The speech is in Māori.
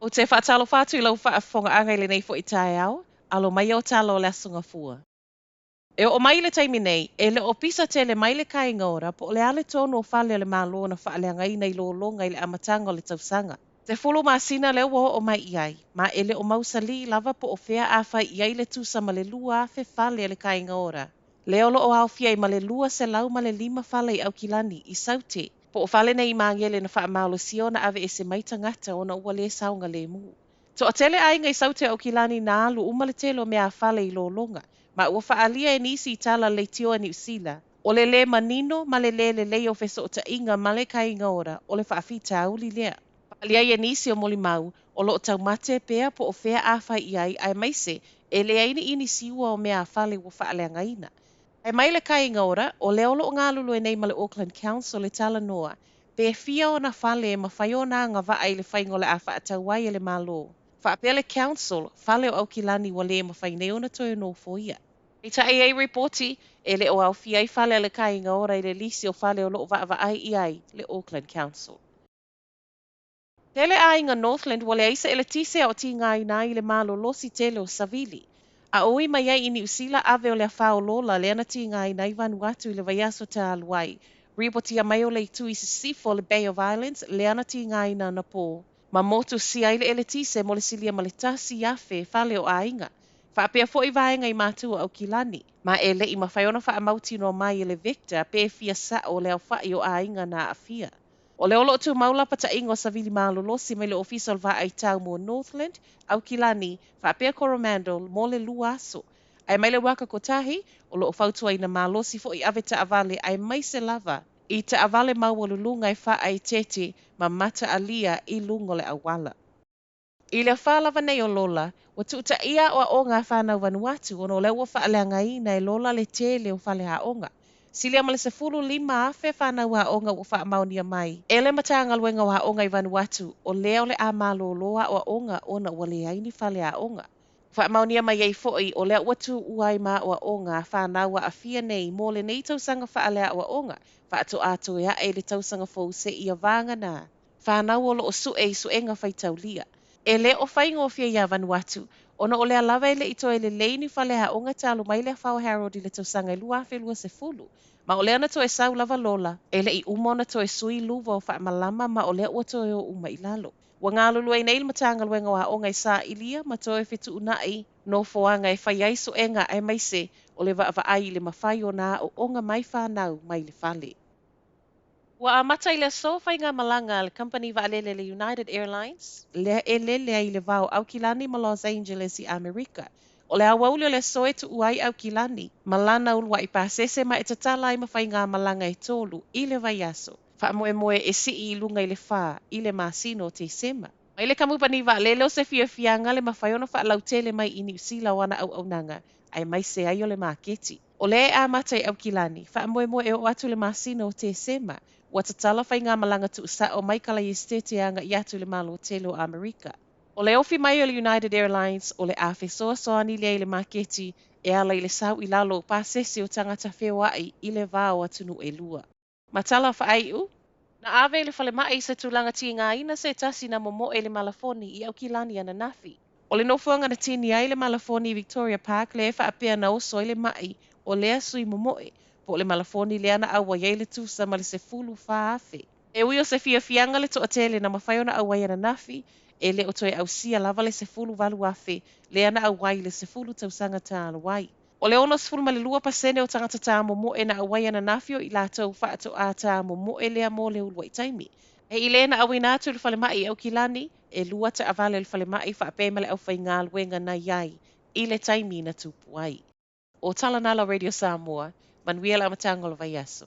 O te whaatalo whātu I lau whaafonga angai le nei fo I tae au, alo mai o talo le asunga fua. E o mai le taimi nei, e le o pisa te le mai le kai ngora, po le ale tono o whale o le mālo na whaaleangai nei lo longa I le amatanga o le tausanga. Te fulu masina le o mai iai, ma ele o mausali lava po o fea awhai iai le tusa ma le lua a fe whale o le kai ngora. Le olo o au fia I ma le lua se lau ma le 5 whale I au kilani I saute, po o whale nei mangele na wha maolo siona ave e se maita ngata o na ua le saunga le mu. To o tele ai ngai saute au kilani na alu umale telo mea whale I lo longa, ma ua whaalia e nisi I tala le tioa ni usila. O le manino ma le le o feso o ta inga ma le kai ngora o le whaafita auli lea. Alia ia nisi o moli mau, o lo tau mate pea po o fea awhai iai ai maise, e le aini ini siua o mea whale ua whaaleanga ina. Ai mai le kai ngora, o le olo o ngā lulu e nei ma le Auckland Council le tala noa, pe fia o na whale e mawhaiona nga wa ai le whaingo le a whaatawai e le malo. Whaapea le council, whale o au kilani wa le mawhaineo na toi no foia. I ta ei reporti, e le o au fia I whale le kai ngora I le lisi o whale o lo wa ai iai le Auckland Council. Tele a inga Northland wale aisa ele tise o ti ngai nai le malo losi tele o Savili. A oi mai ai ini usila ave o le whao lola le ana ti ngai nai Vanuatu I le vaiaso ta aluai. Ripoti a mai o le tu I sifo le Bay of Islands le ana ti ngai na na po. Ma motu si ai le ele tise mo le silia ma le tasi afe fale o a inga. Whaapea fo I vaenga I mātua au kilani. Ma e le I mawhaiona wha amauti no mai le Victor pe fia sa o le au whai o a inga na a fia. O le olo tu maulapa ta ingo Savili malolosi mai le official va ai tau mo Northland, au kilani, whaapea Coromandel, mo le luaso. Ai mai le waka kotahi, o lo fautua ina malosi fo I ave ta avale ai mai se lava. I ta avale mawalulunga I wha ai tete, ma mata alia I lungo le awala. I le whalava nei o Lola, wa tuuta ia o ngā whanau Vanuatu, ono le ua whaaleanga I nei Lola le tele o whale haonga. Silia ma le 15 afe whanau haonga o wha maunia mai. Ele matanga luenga o haonga I Vanuatu, o leo le a malo loa o haonga o na ua le aini whale haonga. Wha maunia mai ei foi o lea watu uai ma o haonga whanau a fia nei mo le nei tausanga whaalea o haonga, wha ato ato ea e le tausanga fau se ia vanga na. Whanau o lo o suenga whaitau lia. E le o whaingo o fia ia Vanuatu, ona o lea lava ele ito ele leini whale haonga talu mai lea whao Harold I le tausanga I lua afe lua se fulu. Ma o lea na toe sau lava lola, ele I umo na toe sui luva o wha malama ma o lea ua toe o uma I lalo. Wa ngā lulu e neil matanga luenga wa haonga I sa ilia ma toe fitu unai no foanga e whai aiso enga ai maise o le wa ai le mawhai o nā o onga mai whanau mai le whale. Wa amata I le so whai ngā malanga le company wa alele le United Airlines, le ele ai le vau au kilani ma Los Angeles I Amerika. O le awauli o le so e tu uai au kilani, malana ulwa I pasese ma e tatala I mawhai ngā malanga e tolu I le vaiaso. Wha moe e si I lunga I le wha, I le masino te sema. Mai le kamupani wa lele o se fia fianga le mawhaiona wha lautele mai I New Zealand wana au nanga, ai mai se ai o le maketi. O le a mata I au kilani, wha moe e o atu le masino te sema, wa tatala whai ngā malanga tu sa o mai kala I estete anga I atu le malo telo Amerika. O le ofi mai o le United Airlines, o le awhi soa soani le le maketi, e ala I le sau I lalo pasese o tangata whewai I le vāo atunu e lua. Matala whaai u, na ave le whale mai se tūlanga ti ngā ina se tasi na momo e le malafoni I au kilani ana nafi. O le nofuanga na tini ai le malafoni Victoria Park le wha apea na oso le mai o lea sui momoe, po le malafoni le ana awa yei le tusa ma le se fulu wha afe. E ui o se fia fianga le toatele na mawhaiona awa ana nafi, e le o toe au sia lava le se fulu walu afe, le ana awai le se fulu tausanga tā alawai. O le ono sfulu ma le 2% o tangata tā momoe na awai ana nafio I lātou wha ato a tā momoe lea mo le ulua I taimi. E I le na awina atu le whale mai au kilani, e lua ta avale le whale mai wha apema le au whai ngā luenga na iai, I le taimi na tupu ai. O Talanala Radio Samoa, Manuela Amatangolo Vaiaso.